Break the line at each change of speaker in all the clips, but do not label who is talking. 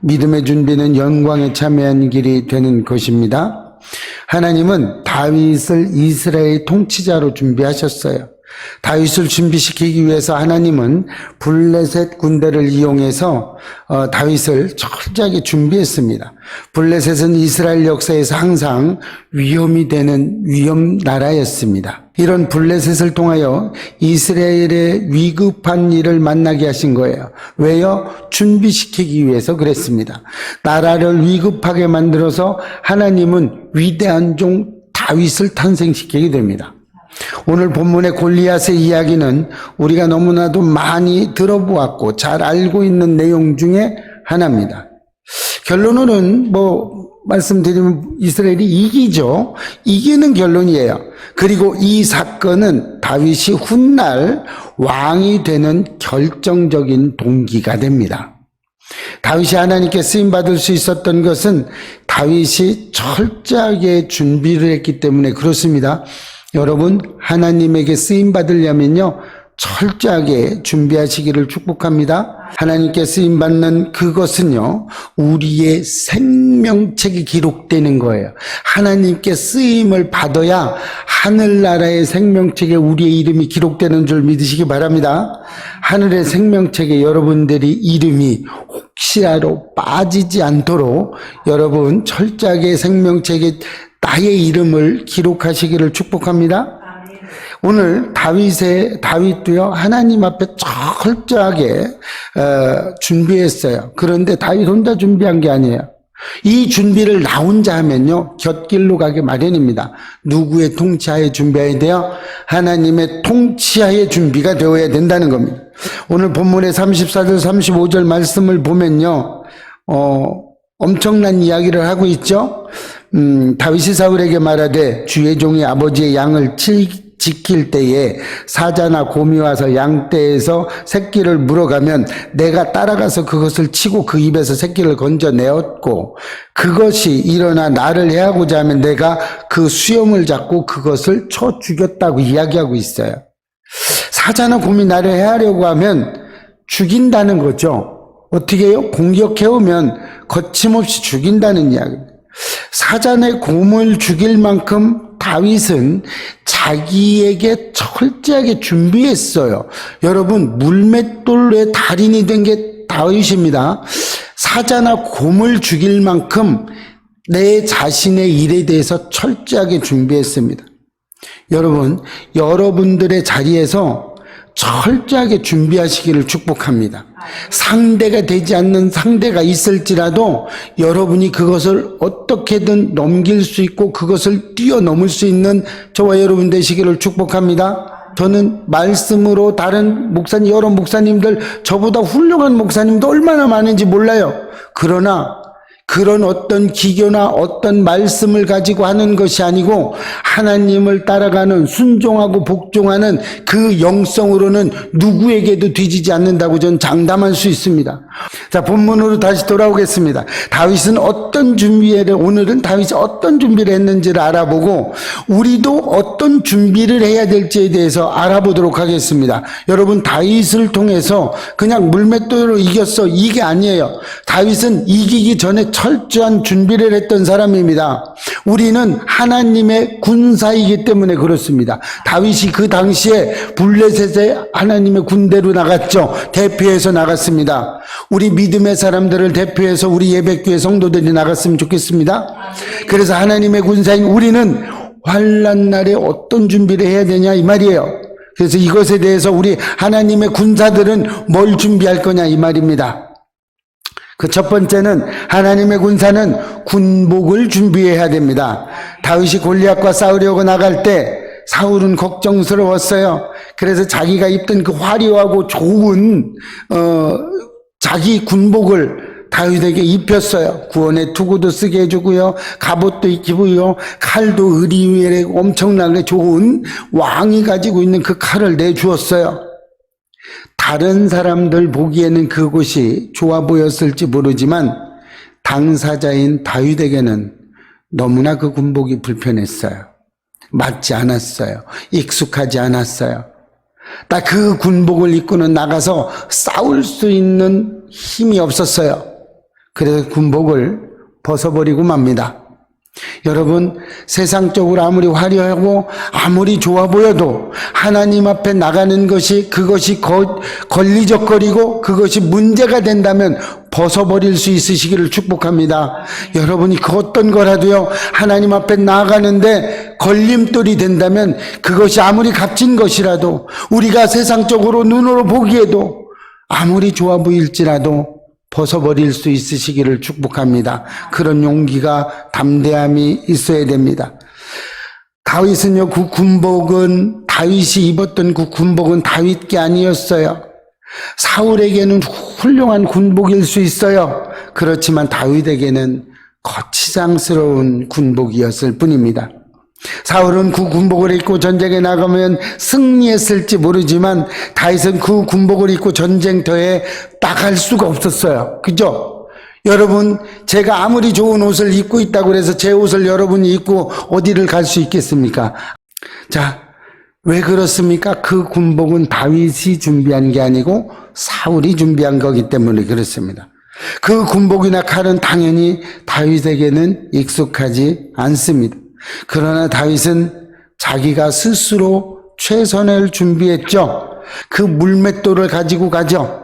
믿음의 준비는 영광에 참여한 길이 되는 것입니다. 하나님은 다윗을 이스라엘의 통치자로 준비하셨어요. 다윗을 준비시키기 위해서 하나님은 블레셋 군대를 이용해서 다윗을 철저하게 준비했습니다. 블레셋은 이스라엘 역사에서 항상 위험이 되는 위험 나라였습니다. 이런 블레셋을 통하여 이스라엘의 위급한 일을 만나게 하신 거예요. 왜요? 준비시키기 위해서 그랬습니다. 나라를 위급하게 만들어서 하나님은 위대한 종 다윗을 탄생시키게 됩니다. 오늘 본문의 골리앗의 이야기는 우리가 너무나도 많이 들어보았고 잘 알고 있는 내용 중에 하나입니다. 결론은 말씀드리면 이스라엘이 이기죠. 이기는 결론이에요. 그리고 이 사건은 다윗이 훗날 왕이 되는 결정적인 동기가 됩니다. 다윗이 하나님께 쓰임받을 수 있었던 것은 다윗이 철저하게 준비를 했기 때문에 그렇습니다. 여러분, 하나님에게 쓰임받으려면요, 철저하게 준비하시기를 축복합니다. 하나님께 쓰임받는 그것은요, 우리의 생명책이 기록되는 거예요. 하나님께 쓰임을 받아야 하늘나라의 생명책에 우리의 이름이 기록되는 줄 믿으시기 바랍니다. 하늘의 생명책에 여러분들이 이름이 혹시라도 빠지지 않도록 여러분 철저하게 생명책에 나의 이름을 기록하시기를 축복합니다. 오늘 다윗도요 하나님 앞에 철저하게 준비했어요. 그런데 다윗 혼자 준비한 게 아니에요. 이 준비를 나 혼자 하면요 곁길로 가기 마련입니다. 누구의 통치하에 준비해야 돼요? 하나님의 통치하에 준비가 되어야 된다는 겁니다. 오늘 본문의 34절 35절 말씀을 보면요 엄청난 이야기를 하고 있죠. 다윗이 사울에게 말하되 주의 종이 아버지의 양을 지킬 때에 사자나 곰이 와서 양떼에서 새끼를 물어가면 내가 따라가서 그것을 치고 그 입에서 새끼를 건져내었고 그것이 일어나 나를 해하고자 하면 내가 그 수염을 잡고 그것을 쳐 죽였다고 이야기하고 있어요. 사자나 곰이 나를 해하려고 하면 죽인다는 거죠. 어떻게 해요? 공격해오면 거침없이 죽인다는 이야기입니다. 사자나 곰을 죽일 만큼 다윗은 자기에게 철저하게 준비했어요. 여러분, 물맷돌의 달인이 된 게 다윗입니다. 사자나 곰을 죽일 만큼 내 자신의 일에 대해서 철저하게 준비했습니다. 여러분, 여러분들의 자리에서 철저하게 준비하시기를 축복합니다. 상대가 되지 않는 상대가 있을지라도 여러분이 그것을 어떻게든 넘길 수 있고 그것을 뛰어넘을 수 있는 저와 여러분 되시기를 축복합니다. 저는 말씀으로 다른 목사님, 여러 목사님들, 저보다 훌륭한 목사님도 얼마나 많은지 몰라요. 그러나 그런 어떤 기교나 어떤 말씀을 가지고 하는 것이 아니고 하나님을 따라가는 순종하고 복종하는 그 영성으로는 누구에게도 뒤지지 않는다고 저는 장담할 수 있습니다. 자, 본문으로 다시 돌아오겠습니다. 오늘은 다윗이 어떤 준비를 했는지를 알아보고 우리도 어떤 준비를 해야 될지에 대해서 알아보도록 하겠습니다. 여러분, 다윗을 통해서 그냥 물맷돌로 이겼어, 이게 아니에요. 다윗은 이기기 전에 철저한 준비를 했던 사람입니다. 우리는 하나님의 군사이기 때문에 그렇습니다. 다윗이 그 당시에 블레셋에 하나님의 군대로 나갔죠. 대표해서 나갔습니다. 우리 믿음의 사람들을 대표해서 우리 예배교회 성도들이 나갔으면 좋겠습니다. 그래서 하나님의 군사인 우리는 환난 날에 어떤 준비를 해야 되냐 이 말이에요. 그래서 이것에 대해서 우리 하나님의 군사들은 뭘 준비할 거냐 이 말입니다. 그 첫 번째는 하나님의 군사는 군복을 준비해야 됩니다. 다윗이 골리앗과 싸우려고 나갈 때 사울은 걱정스러웠어요. 그래서 자기가 입던 그 화려하고 좋은 자기 군복을 다윗에게 입혔어요. 구원의 투구도 쓰게 해주고요, 갑옷도 입히고요, 칼도 의리에 엄청나게 좋은 왕이 가지고 있는 그 칼을 내주었어요. 다른 사람들 보기에는 그것이 좋아 보였을지 모르지만 당사자인 다윗에게는 너무나 그 군복이 불편했어요. 맞지 않았어요. 익숙하지 않았어요. 딱 그 군복을 입고는 나가서 싸울 수 있는 힘이 없었어요. 그래서 군복을 벗어버리고 맙니다. 여러분, 세상적으로 아무리 화려하고 아무리 좋아 보여도 하나님 앞에 나가는 것이 그것이 걸리적거리고 그것이 문제가 된다면 벗어버릴 수 있으시기를 축복합니다. 여러분이 그 어떤 거라도요, 하나님 앞에 나아가는데 걸림돌이 된다면 그것이 아무리 값진 것이라도 우리가 세상적으로 눈으로 보기에도 아무리 좋아 보일지라도 벗어버릴 수 있으시기를 축복합니다. 그런 용기가 담대함이 있어야 됩니다. 다윗은요, 그 군복은 다윗이 입었던 그 군복은 다윗 게 아니었어요. 사울에게는 훌륭한 군복일 수 있어요. 그렇지만 다윗에게는 거치장스러운 군복이었을 뿐입니다. 사울은 그 군복을 입고 전쟁에 나가면 승리했을지 모르지만 다윗은 그 군복을 입고 전쟁터에 나갈 수가 없었어요. 그죠? 여러분, 제가 아무리 좋은 옷을 입고 있다고 해서 제 옷을 여러분이 입고 어디를 갈 수 있겠습니까? 자, 왜 그렇습니까? 그 군복은 다윗이 준비한 게 아니고 사울이 준비한 거기 때문에 그렇습니다. 그 군복이나 칼은 당연히 다윗에게는 익숙하지 않습니다. 그러나 다윗은 자기가 스스로 최선을 준비했죠. 그 물맷돌을 가지고 가죠.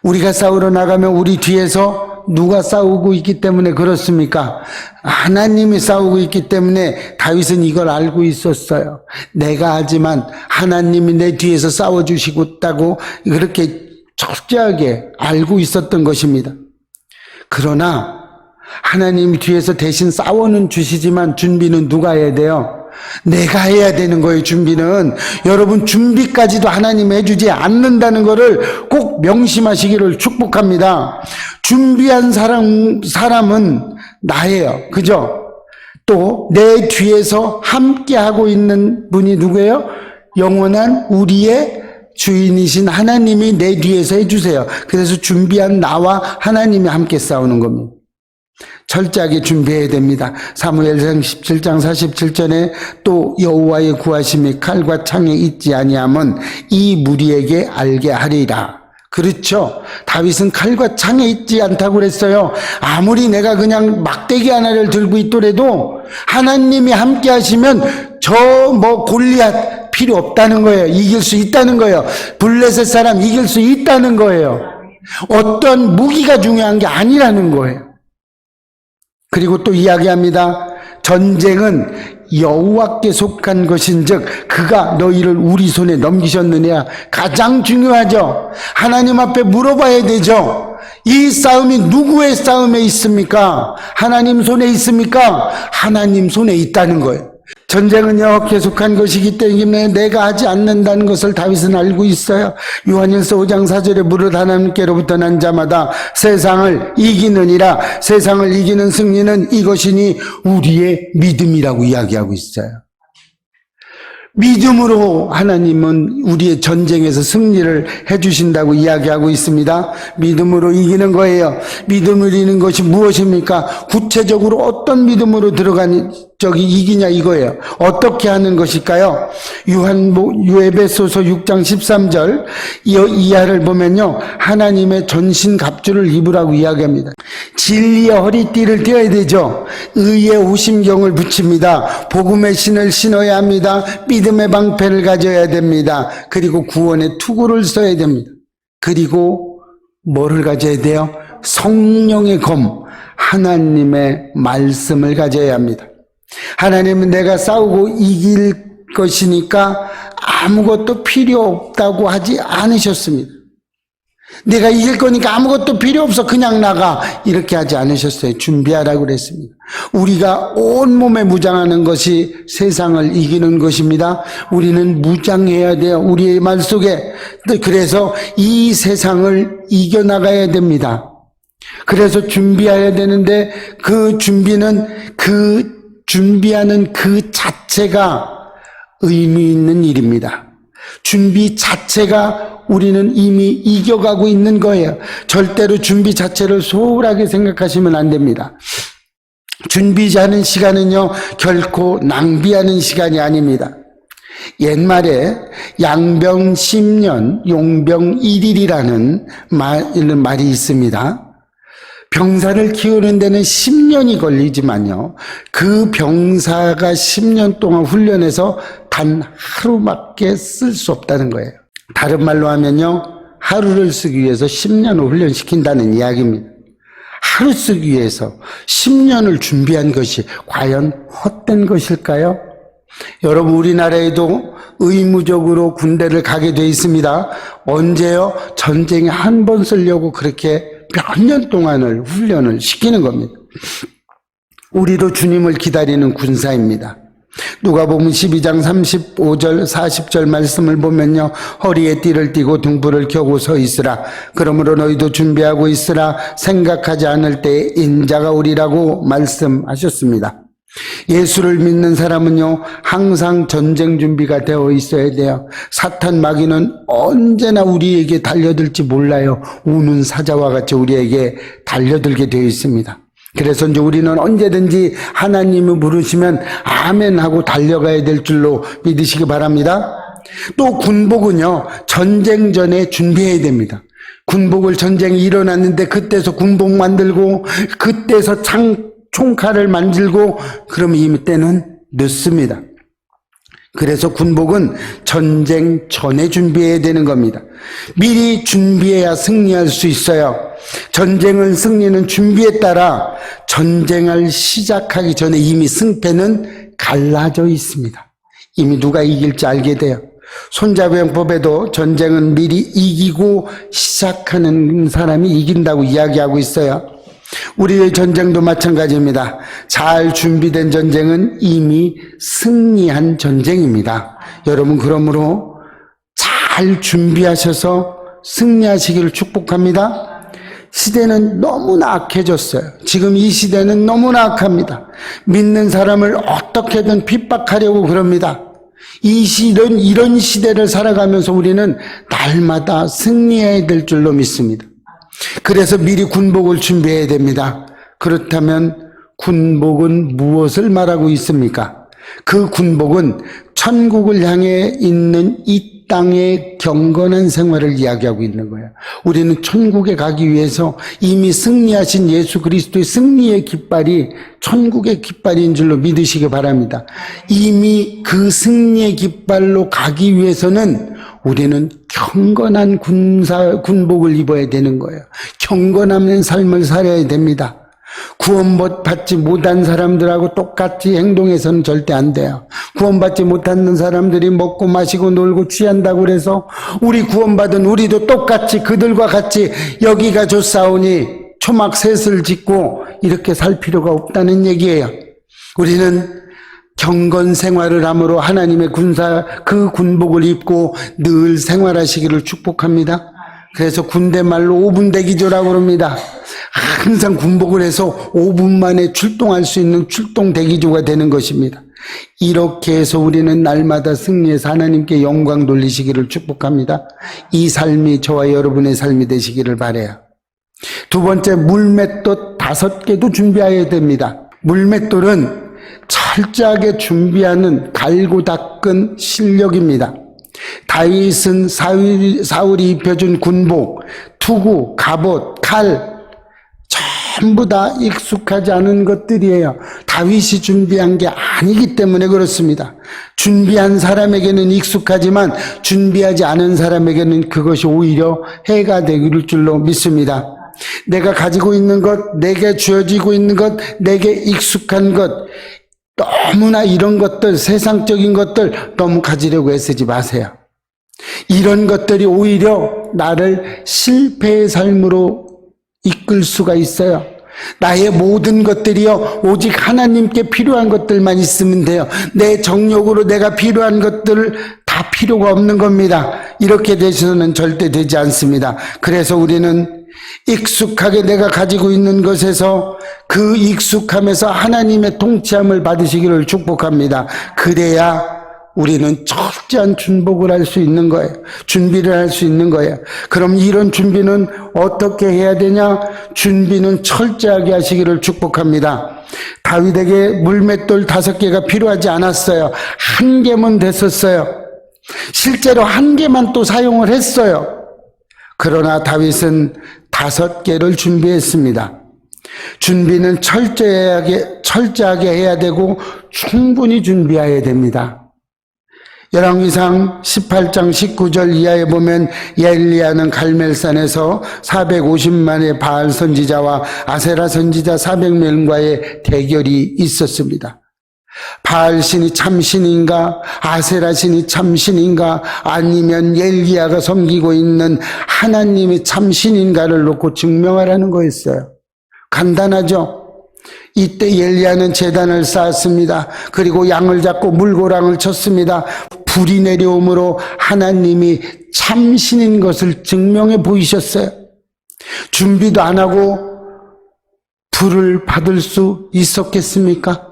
우리가 싸우러 나가면 우리 뒤에서 누가 싸우고 있기 때문에 그렇습니까? 하나님이 싸우고 있기 때문에 다윗은 이걸 알고 있었어요. 내가 하지만 하나님이 내 뒤에서 싸워주시고 있다고 그렇게 철저하게 알고 있었던 것입니다. 그러나 하나님이 뒤에서 대신 싸워는 주시지만 준비는 누가 해야 돼요? 내가 해야 되는 거예요. 준비는. 여러분, 준비까지도 하나님 해주지 않는다는 것을 꼭 명심하시기를 축복합니다. 준비한 사람은 나예요. 그죠? 또 내 뒤에서 함께하고 있는 분이 누구예요? 영원한 우리의 주인이신 하나님이 내 뒤에서 해주세요. 그래서 준비한 나와 하나님이 함께 싸우는 겁니다. 철저하게 준비해야 됩니다. 사무엘상 17장 47절에 또 여호와의 구하심이 칼과 창에 있지 아니함은 이 무리에게 알게 하리라. 그렇죠. 다윗은 칼과 창에 있지 않다고 그랬어요. 아무리 내가 그냥 막대기 하나를 들고 있더라도 하나님이 함께 하시면 골리앗 필요 없다는 거예요. 이길 수 있다는 거예요. 블레셋 사람 이길 수 있다는 거예요. 어떤 무기가 중요한 게 아니라는 거예요. 그리고 또 이야기합니다. 전쟁은 여호와께 속한 것인즉 그가 너희를 우리 손에 넘기셨느냐. 가장 중요하죠. 하나님 앞에 물어봐야 되죠. 이 싸움이 누구의 싸움에 있습니까? 하나님 손에 있습니까? 하나님 손에 있다는 거예요. 전쟁은요, 계속한 것이기 때문에 내가 하지 않는다는 것을 다윗은 알고 있어요. 요한일서 5장 4절에 무릇 하나님께로부터 난 자마다 세상을 이기느니라. 세상을 이기는 승리는 이것이니 우리의 믿음이라고 이야기하고 있어요. 믿음으로 하나님은 우리의 전쟁에서 승리를 해주신다고 이야기하고 있습니다. 믿음으로 이기는 거예요. 믿음을 이기는 것이 무엇입니까? 구체적으로 어떤 믿음으로 들어가니 이기냐 이거예요. 어떻게 하는 것일까요? 에베소서 6장 13절 이하를 보면요, 하나님의 전신 갑주를 입으라고 이야기합니다. 진리의 허리띠를 띄어야 되죠. 의의 오심경을 붙입니다. 복음의 신을 신어야 합니다. 믿음의 방패를 가져야 됩니다. 그리고 구원의 투구를 써야 됩니다. 그리고 뭐를 가져야 돼요? 성령의 검, 하나님의 말씀을 가져야 합니다. 하나님은 내가 싸우고 이길 것이니까 아무것도 필요 없다고 하지 않으셨습니다. 내가 이길 거니까 아무것도 필요 없어, 그냥 나가, 이렇게 하지 않으셨어요. 준비하라고 그랬습니다. 우리가 온몸에 무장하는 것이 세상을 이기는 것입니다. 우리는 무장해야 돼요. 우리의 말 속에. 그래서 이 세상을 이겨나가야 됩니다. 그래서 준비해야 되는데 그 준비는 준비하는 그 자체가 의미 있는 일입니다. 준비 자체가 우리는 이미 이겨가고 있는 거예요. 절대로 준비 자체를 소홀하게 생각하시면 안 됩니다. 준비하는 시간은요, 결코 낭비하는 시간이 아닙니다. 옛말에 양병 10년, 용병 1일이라는 말이 있습니다. 병사를 키우는 데는 10년이 걸리지만요, 그 병사가 10년 동안 훈련해서 단 하루밖에 쓸 수 없다는 거예요. 다른 말로 하면요, 하루를 쓰기 위해서 10년을 훈련시킨다는 이야기입니다. 하루 쓰기 위해서 10년을 준비한 것이 과연 헛된 것일까요? 여러분, 우리나라에도 의무적으로 군대를 가게 돼 있습니다. 언제요? 전쟁에 한 번 쓰려고 그렇게 몇 년 동안을 훈련을 시키는 겁니다. 우리도 주님을 기다리는 군사입니다. 누가복음 12장 35절 40절 말씀을 보면요, 허리에 띠를 띠고 등불을 켜고 서 있으라. 그러므로 너희도 준비하고 있으라. 생각하지 않을 때에 인자가 오리라고 말씀하셨습니다. 예수를 믿는 사람은요, 항상 전쟁 준비가 되어 있어야 돼요. 사탄 마귀는 언제나 우리에게 달려들지 몰라요. 우는 사자와 같이 우리에게 달려들게 되어 있습니다. 그래서 이제 우리는 언제든지 하나님을 부르시면 아멘 하고 달려가야 될 줄로 믿으시기 바랍니다. 또 군복은요, 전쟁 전에 준비해야 됩니다. 군복을 전쟁이 일어났는데 그때서 군복 만들고 그때서 총칼을 만들고 그러면 이때는 늦습니다. 그래서 군복은 전쟁 전에 준비해야 되는 겁니다. 미리 준비해야 승리할 수 있어요. 전쟁을 승리는 준비에 따라 전쟁을 시작하기 전에 이미 승패는 갈라져 있습니다. 이미 누가 이길지 알게 돼요. 손자병법에도 전쟁은 미리 이기고 시작하는 사람이 이긴다고 이야기하고 있어요. 우리의 전쟁도 마찬가지입니다. 잘 준비된 전쟁은 이미 승리한 전쟁입니다. 여러분, 그러므로 잘 준비하셔서 승리하시기를 축복합니다. 시대는 너무나 악해졌어요. 지금 이 시대는 너무나 악합니다. 믿는 사람을 어떻게든 핍박하려고 그럽니다. 이런 시대를 살아가면서 우리는 날마다 승리해야 될 줄로 믿습니다. 그래서 미리 군복을 준비해야 됩니다. 그렇다면 군복은 무엇을 말하고 있습니까? 그 군복은 천국을 향해 있는 이 땅의 경건한 생활을 이야기하고 있는 거예요. 우리는 천국에 가기 위해서 이미 승리하신 예수 그리스도의 승리의 깃발이 천국의 깃발인 줄로 믿으시기 바랍니다. 이미 그 승리의 깃발로 가기 위해서는 우리는 경건한 군복을 입어야 되는 거예요. 경건한 삶을 살아야 됩니다. 구원받지 못한 사람들하고 똑같이 행동해서는 절대 안 돼요. 구원받지 못하는 사람들이 먹고 마시고 놀고 취한다고 그래서 우리 구원받은 우리도 똑같이 그들과 같이 여기가 좋사오니 초막셋을 짓고 이렇게 살 필요가 없다는 얘기예요. 우리는 경건 생활을 함으로 하나님의 그 군복을 입고 늘 생활하시기를 축복합니다. 그래서 군대 말로 5분 대기조라고 그럽니다. 항상 군복을 해서 5분 만에 출동할 수 있는 출동 대기조가 되는 것입니다. 이렇게 해서 우리는 날마다 승리해서 하나님께 영광 돌리시기를 축복합니다. 이 삶이 저와 여러분의 삶이 되시기를 바라요. 두 번째, 물맷돌 5개도 준비해야 됩니다. 물맷돌은 철저하게 준비하는 갈고 닦은 실력입니다. 다윗은 사울이 입혀준 군복, 투구, 갑옷, 칼 전부 다 익숙하지 않은 것들이에요. 다윗이 준비한 게 아니기 때문에 그렇습니다. 준비한 사람에게는 익숙하지만 준비하지 않은 사람에게는 그것이 오히려 해가 될 줄로 믿습니다. 내가 가지고 있는 것, 내게 주어지고 있는 것, 내게 익숙한 것, 너무나 이런 것들, 세상적인 것들 너무 가지려고 애쓰지 마세요. 이런 것들이 오히려 나를 실패의 삶으로 이끌 수가 있어요. 나의 모든 것들이요, 오직 하나님께 필요한 것들만 있으면 돼요. 내 정욕으로 내가 필요한 것들을 다 필요가 없는 겁니다. 이렇게 되셔서는 절대 되지 않습니다. 그래서 우리는 익숙하게 내가 가지고 있는 것에서 그 익숙함에서 하나님의 통치함을 받으시기를 축복합니다. 그래야 우리는 철저한 준복을 할 수 있는 거예요. 준비를 할 수 있는 거예요. 그럼 이런 준비는 어떻게 해야 되냐? 준비는 철저하게 하시기를 축복합니다. 다윗에게 물맷돌 5개가 필요하지 않았어요. 1개만 됐었어요. 실제로 1개만 또 사용을 했어요. 그러나 다윗은 5개를 준비했습니다. 준비는 철저하게 해야 되고 충분히 준비해야 됩니다. 열왕기상 18장 19절 이하에 보면 엘리야는 갈멜산에서 450만의 바알 선지자와 아세라 선지자 400명과의 대결이 있었습니다. 바알 신이 참신인가, 아세라 신이 참신인가, 아니면 엘리야가 섬기고 있는 하나님이 참신인가를 놓고 증명하라는 거였어요. 간단하죠? 이때 엘리야는 제단을 쌓았습니다. 그리고 양을 잡고 물고랑을 쳤습니다. 불이 내려오므로 하나님이 참신인 것을 증명해 보이셨어요. 준비도 안 하고 불을 받을 수 있었겠습니까?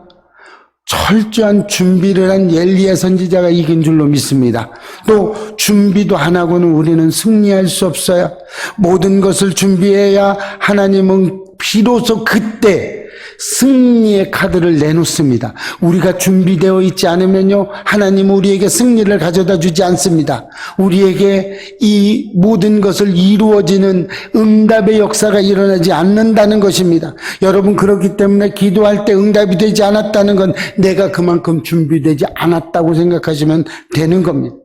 철저한 준비를 한 엘리야 선지자가 이긴 줄로 믿습니다. 또 준비도 안 하고는 우리는 승리할 수 없어요. 모든 것을 준비해야 하나님은 비로소 그때 승리의 카드를 내놓습니다. 우리가 준비되어 있지 않으면요, 하나님은 우리에게 승리를 가져다 주지 않습니다. 우리에게 이 모든 것을 이루어지는 응답의 역사가 일어나지 않는다는 것입니다. 여러분, 그렇기 때문에 기도할 때 응답이 되지 않았다는 건 내가 그만큼 준비되지 않았다고 생각하시면 되는 겁니다.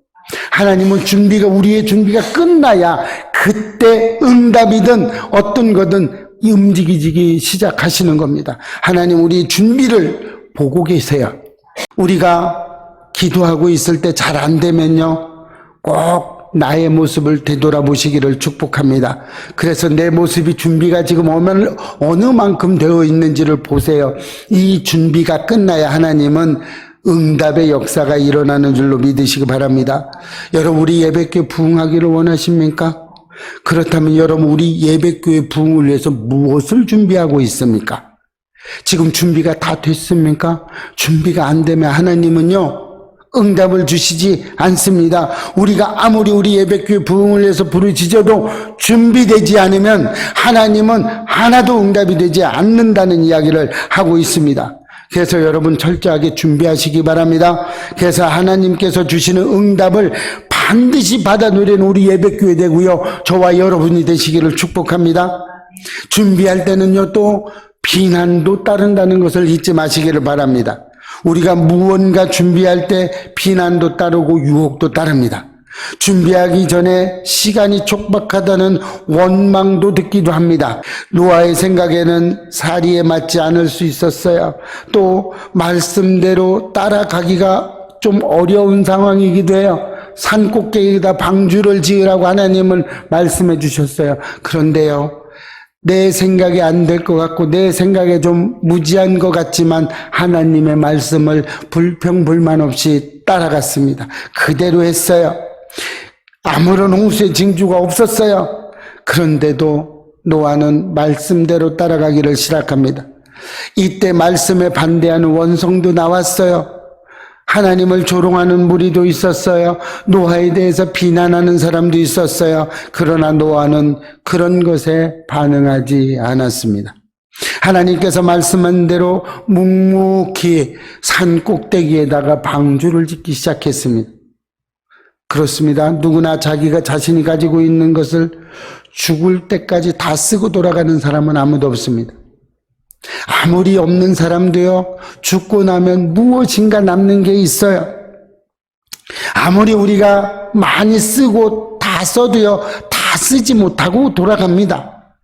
하나님은 우리의 준비가 끝나야 그때 응답이든 어떤 거든 움직이기 시작하시는 겁니다. 하나님 우리 준비를 보고 계세요. 우리가 기도하고 있을 때 잘 안 되면요, 꼭 나의 모습을 되돌아보시기를 축복합니다. 그래서 내 모습이 준비가 지금 어느 만큼 되어 있는지를 보세요. 이 준비가 끝나야 하나님은 응답의 역사가 일어나는 줄로 믿으시기 바랍니다. 여러분, 우리 예배교회 부흥하기를 원하십니까? 그렇다면 여러분, 우리 예배교회 부흥을 위해서 무엇을 준비하고 있습니까? 지금 준비가 다 됐습니까? 준비가 안 되면 하나님은요, 응답을 주시지 않습니다. 우리가 아무리 우리 예배교회 부흥을 위해서 부르짖어도 준비되지 않으면 하나님은 하나도 응답이 되지 않는다는 이야기를 하고 있습니다. 그래서 여러분 철저하게 준비하시기 바랍니다. 그래서 하나님께서 주시는 응답을 반드시 받아 누리는 우리 예배교회 되고요, 저와 여러분이 되시기를 축복합니다. 준비할 때는요, 또 비난도 따른다는 것을 잊지 마시기를 바랍니다. 우리가 무언가 준비할 때 비난도 따르고 유혹도 따릅니다. 준비하기 전에 시간이 촉박하다는 원망도 듣기도 합니다. 노아의 생각에는 사리에 맞지 않을 수 있었어요. 또 말씀대로 따라가기가 좀 어려운 상황이기도 해요. 산 꼭대기에다 방주를 지으라고 하나님은 말씀해 주셨어요. 그런데요, 내 생각에 안 될 것 같고 내 생각에 좀 무지한 것 같지만 하나님의 말씀을 불평불만 없이 따라갔습니다. 그대로 했어요. 아무런 홍수의 징조가 없었어요. 그런데도 노아는 말씀대로 따라가기를 시작합니다. 이때 말씀에 반대하는 원성도 나왔어요. 하나님을 조롱하는 무리도 있었어요. 노아에 대해서 비난하는 사람도 있었어요. 그러나 노아는 그런 것에 반응하지 않았습니다. 하나님께서 말씀한 대로 묵묵히 산 꼭대기에다가 방주를 짓기 시작했습니다. 그렇습니다. 누구나 자신이 가지고 있는 것을 죽을 때까지 다 쓰고 돌아가는 사람은 아무도 없습니다. 아무리 없는 사람도요, 죽고 나면 무엇인가 남는 게 있어요. 아무리 우리가 많이 쓰고 다 써도요, 다 쓰지 못하고 돌아갑니다.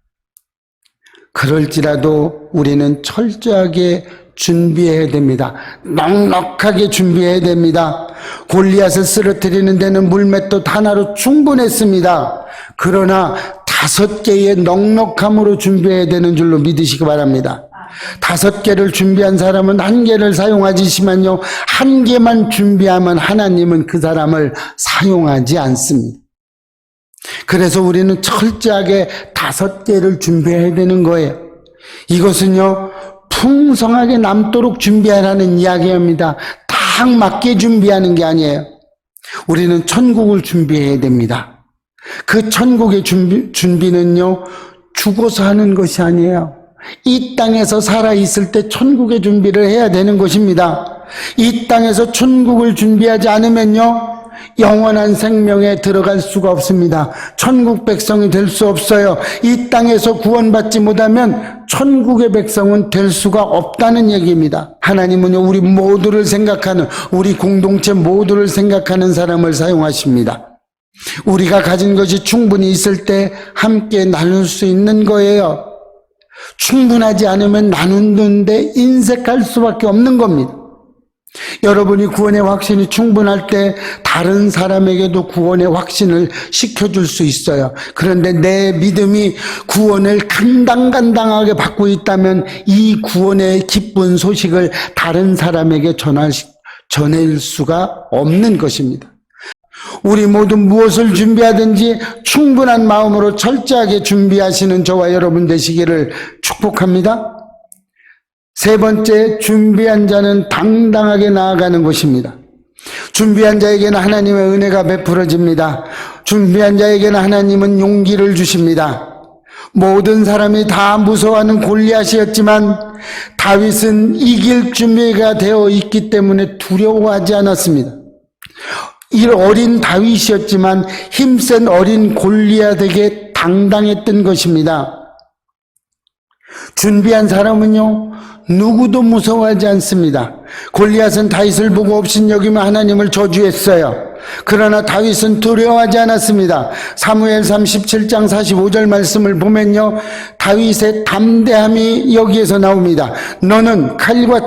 그럴지라도 우리는 철저하게 준비해야 됩니다. 넉넉하게 준비해야 됩니다. 골리앗을 쓰러뜨리는 데는 물맷돌 하나로 충분했습니다. 그러나 5개의 넉넉함으로 준비해야 되는 줄로 믿으시기 바랍니다. 5개를 준비한 사람은 1개를 사용하지만요, 1개만 준비하면 하나님은 그 사람을 사용하지 않습니다. 그래서 우리는 철저하게 5개를 준비해야 되는 거예요. 이것은요, 풍성하게 남도록 준비하라는 이야기입니다. 딱 맞게 준비하는 게 아니에요. 우리는 천국을 준비해야 됩니다. 그 천국의 준비는요, 죽어서 하는 것이 아니에요. 이 땅에서 살아있을 때 천국의 준비를 해야 되는 것입니다. 이 땅에서 천국을 준비하지 않으면요, 영원한 생명에 들어갈 수가 없습니다. 천국 백성이 될 수 없어요. 이 땅에서 구원받지 못하면 천국의 백성은 될 수가 없다는 얘기입니다. 하나님은요, 우리 모두를 생각하는, 우리 공동체 모두를 생각하는 사람을 사용하십니다. 우리가 가진 것이 충분히 있을 때 함께 나눌 수 있는 거예요. 충분하지 않으면 나누는데 인색할 수밖에 없는 겁니다. 여러분이 구원의 확신이 충분할 때 다른 사람에게도 구원의 확신을 시켜줄 수 있어요. 그런데 내 믿음이 구원을 간당간당하게 받고 있다면 이 구원의 기쁜 소식을 다른 사람에게 전할 수가 없는 것입니다. 우리 모두 무엇을 준비하든지 충분한 마음으로 철저하게 준비하시는 저와 여러분 되시기를 축복합니다. 세 번째, 준비한 자는 당당하게 나아가는 것입니다. 준비한 자에게는 하나님의 은혜가 베풀어집니다. 준비한 자에게는 하나님은 용기를 주십니다. 모든 사람이 다 무서워하는 골리앗이었지만 다윗은 이길 준비가 되어 있기 때문에 두려워하지 않았습니다. 이 어린 다윗이었지만 힘센 어린 골리앗에게 당당했던 것입니다. 준비한 사람은요, 누구도 무서워하지 않습니다. 골리앗은 다윗을 보고 업신여기며 하나님을 저주했어요. 그러나 다윗은 두려워하지 않았습니다. 사무엘상 17장 45절 말씀을 보면요, 다윗의 담대함이 여기에서 나옵니다. 너는 칼과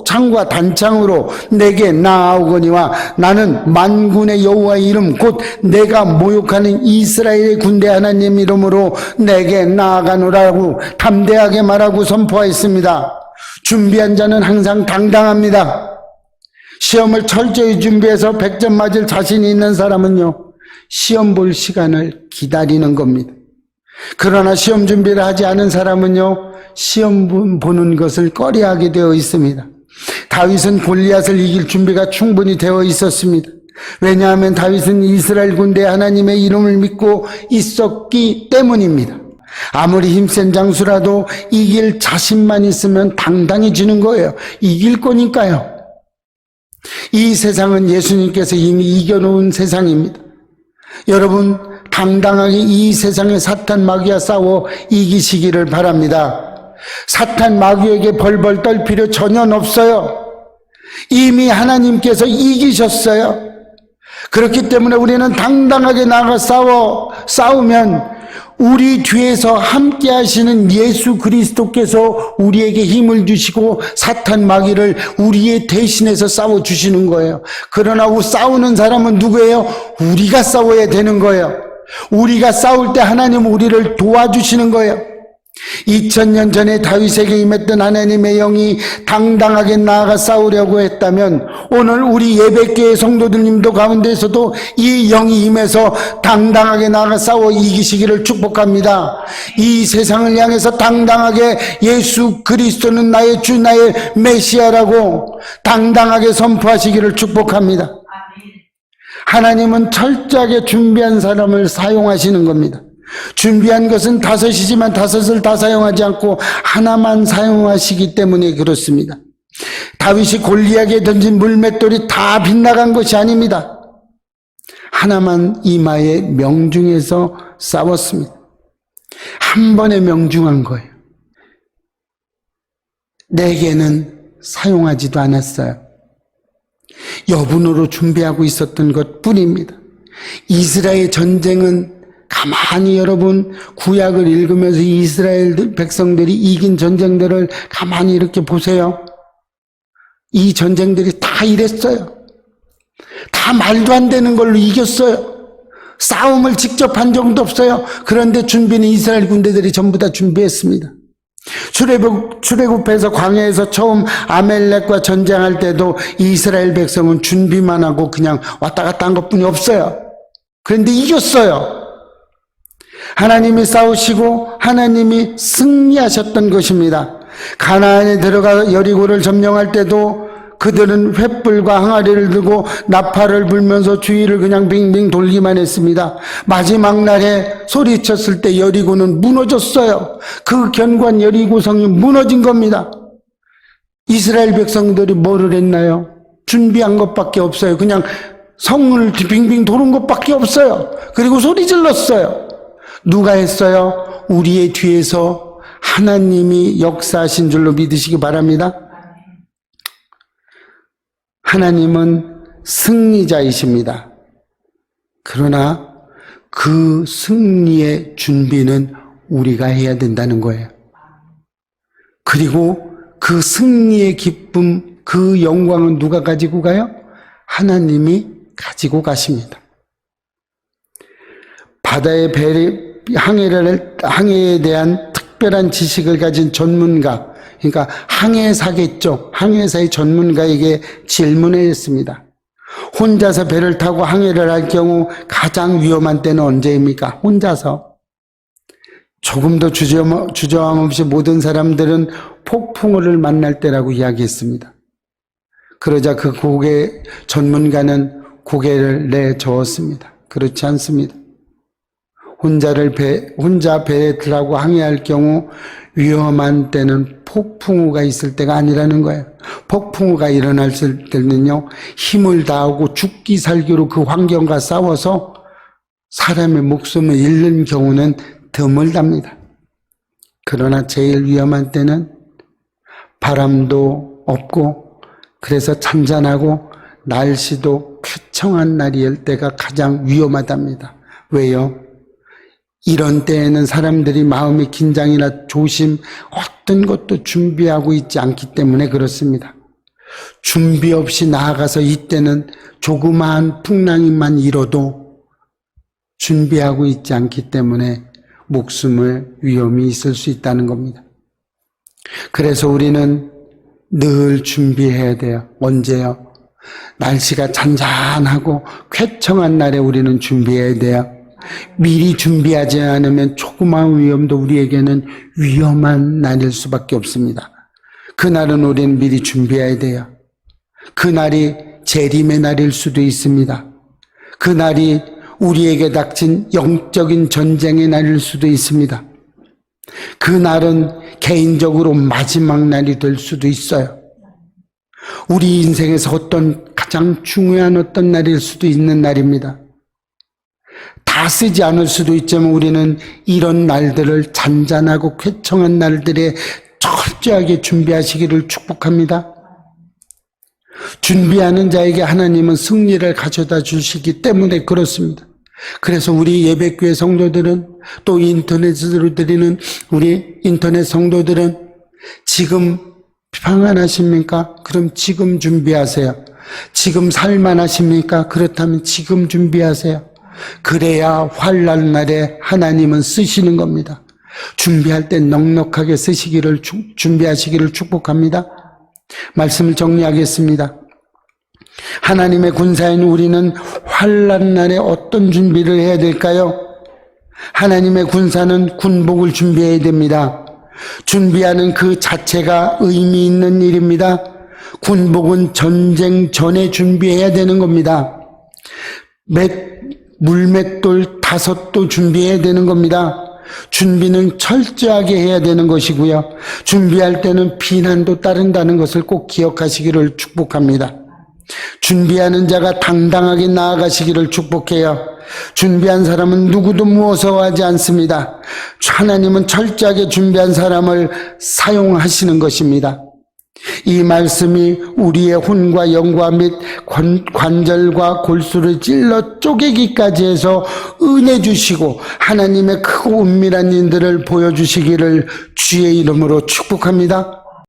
창과 단창으로 내게 나아오거니와 나는 만군의 여호와의 이름 곧 내가 모욕하는 이스라엘의 군대 하나님 이름으로 내게 나아가노라고 담대하게 말하고 선포하였습니다. 준비한 자는 항상 당당합니다. 시험을 철저히 준비해서 100점 맞을 자신이 있는 사람은요, 시험 볼 시간을 기다리는 겁니다. 그러나 시험 준비를 하지 않은 사람은요, 시험 보는 것을 꺼려하게 되어 있습니다. 다윗은 골리앗을 이길 준비가 충분히 되어 있었습니다. 왜냐하면 다윗은 이스라엘 군대 하나님의 이름을 믿고 있었기 때문입니다. 아무리 힘센 장수라도 이길 자신만 있으면 당당해지는 거예요. 이길 거니까요. 이 세상은 예수님께서 이미 이겨놓은 세상입니다. 여러분, 당당하게 이 세상의 사탄 마귀와 싸워 이기시기를 바랍니다. 사탄 마귀에게 벌벌 떨 필요 전혀 없어요. 이미 하나님께서 이기셨어요. 그렇기 때문에 우리는 당당하게 나가 싸우면 우리 뒤에서 함께 하시는 예수 그리스도께서 우리에게 힘을 주시고 사탄 마귀를 우리의 대신해서 싸워주시는 거예요. 그러나 싸우는 사람은 누구예요? 우리가 싸워야 되는 거예요. 우리가 싸울 때 하나님은 우리를 도와주시는 거예요. 2000년 전에 다윗에게 임했던 하나님의 영이 당당하게 나아가 싸우려고 했다면 오늘 우리 예배교회 성도들님도 가운데서도 이 영이 임해서 당당하게 나아가 싸워 이기시기를 축복합니다. 이 세상을 향해서 당당하게 예수 그리스도는 나의 주 나의 메시아라고 당당하게 선포하시기를 축복합니다. 하나님은 철저하게 준비한 사람을 사용하시는 겁니다. 준비한 것은 5이지만 5을 다 사용하지 않고 하나만 사용하시기 때문에 그렇습니다. 다윗이 골리앗에게 던진 물맷돌이 다 빗나간 것이 아닙니다. 하나만 이마에 명중해서 싸웠습니다. 한 번에 명중한 거예요. 4개는 사용하지도 않았어요. 여분으로 준비하고 있었던 것 뿐입니다. 이스라엘 전쟁은 가만히 여러분 구약을 읽으면서 이스라엘 백성들이 이긴 전쟁들을 가만히 이렇게 보세요. 이 전쟁들이 다 이랬어요. 다 말도 안 되는 걸로 이겼어요. 싸움을 직접 한 적도 없어요. 그런데 준비는 이스라엘 군대들이 전부 다 준비했습니다. 출애굽해서 광야에서 처음 아멜렉과 전쟁할 때도 이스라엘 백성은 준비만 하고 그냥 왔다 갔다 한 것뿐이 없어요. 그런데 이겼어요. 하나님이 싸우시고 하나님이 승리하셨던 것입니다. 가나안에 들어가 여리고를 점령할 때도 그들은 횃불과 항아리를 들고 나팔을 불면서 주위를 그냥 빙빙 돌기만 했습니다. 마지막 날에 소리쳤을 때 여리고는 무너졌어요. 그 견고한 여리고성이 무너진 겁니다. 이스라엘 백성들이 뭐를 했나요? 준비한 것밖에 없어요. 그냥 성을 빙빙 도는 것밖에 없어요. 그리고 소리 질렀어요. 누가 했어요? 우리의 뒤에서 하나님이 역사하신 줄로 믿으시기 바랍니다. 하나님은 승리자이십니다. 그러나 그 승리의 준비는 우리가 해야 된다는 거예요. 그리고 그 승리의 기쁨, 그 영광은 누가 가지고 가요? 하나님이 가지고 가십니다. 바다의 항해에 대한 특별한 지식을 가진 전문가, 그러니까 항해사겠죠. 항해사의 전문가에게 질문을 했습니다. 혼자서 배를 타고 항해를 할 경우 가장 위험한 때는 언제입니까? 혼자서. 조금도 주저함 없이 모든 사람들은 폭풍우를 만날 때라고 이야기했습니다. 그러자 그 전문가는 고개를 내저었습니다. 그렇지 않습니다. 혼자 배에 타고 항해할 경우 위험한 때는 폭풍우가 있을 때가 아니라는 거예요. 폭풍우가 일어났을 때는요, 힘을 다하고 죽기 살기로 그 환경과 싸워서 사람의 목숨을 잃는 경우는 드물답니다. 그러나 제일 위험한 때는 바람도 없고 그래서 잔잔하고 날씨도 쾌청한 날일 때가 가장 위험하답니다. 왜요? 이런 때에는 사람들이 마음의 긴장이나 조심, 어떤 것도 준비하고 있지 않기 때문에 그렇습니다. 준비 없이 나아가서 이때는 조그마한 풍랑이만 일어도 준비하고 있지 않기 때문에 목숨을 위험이 있을 수 있다는 겁니다. 그래서 우리는 늘 준비해야 돼요. 언제요? 날씨가 잔잔하고 쾌청한 날에 우리는 준비해야 돼요. 미리 준비하지 않으면 조그마한 위험도 우리에게는 위험한 날일 수밖에 없습니다. 그날은 우리는 미리 준비해야 돼요. 그날이 재림의 날일 수도 있습니다. 그날이 우리에게 닥친 영적인 전쟁의 날일 수도 있습니다. 그날은 개인적으로 마지막 날이 될 수도 있어요. 우리 인생에서 가장 중요한 어떤 날일 수도 있는 날입니다. 다 쓰지 않을 수도 있지만 우리는 이런 날들을 잔잔하고 쾌청한 날들에 철저하게 준비하시기를 축복합니다. 준비하는 자에게 하나님은 승리를 가져다 주시기 때문에 그렇습니다. 그래서 우리 예배교회 성도들은 또 인터넷으로 드리는 우리 인터넷 성도들은 지금 평안하십니까? 그럼 지금 준비하세요. 지금 살만하십니까? 그렇다면 지금 준비하세요. 그래야 환난 날에 하나님은 쓰시는 겁니다. 준비할 때 넉넉하게 준비하시기를 축복합니다. 말씀을 정리하겠습니다. 하나님의 군사인 우리는 환난 날에 어떤 준비를 해야 될까요? 하나님의 군사는 군복을 준비해야 됩니다. 준비하는 그 자체가 의미 있는 일입니다. 군복은 전쟁 전에 준비해야 되는 겁니다. 물맷돌 5도 준비해야 되는 겁니다. 준비는 철저하게 해야 되는 것이고요. 준비할 때는 비난도 따른다는 것을 꼭 기억하시기를 축복합니다. 준비하는 자가 당당하게 나아가시기를 축복해요. 준비한 사람은 누구도 무서워하지 않습니다. 하나님은 철저하게 준비한 사람을 사용하시는 것입니다. 이 말씀이 우리의 혼과 영과 및 관절과 골수를 찔러 쪼개기까지 해서 은혜 주시고 하나님의 크고 은밀한 일들을 보여주시기를 주의 이름으로 축복합니다.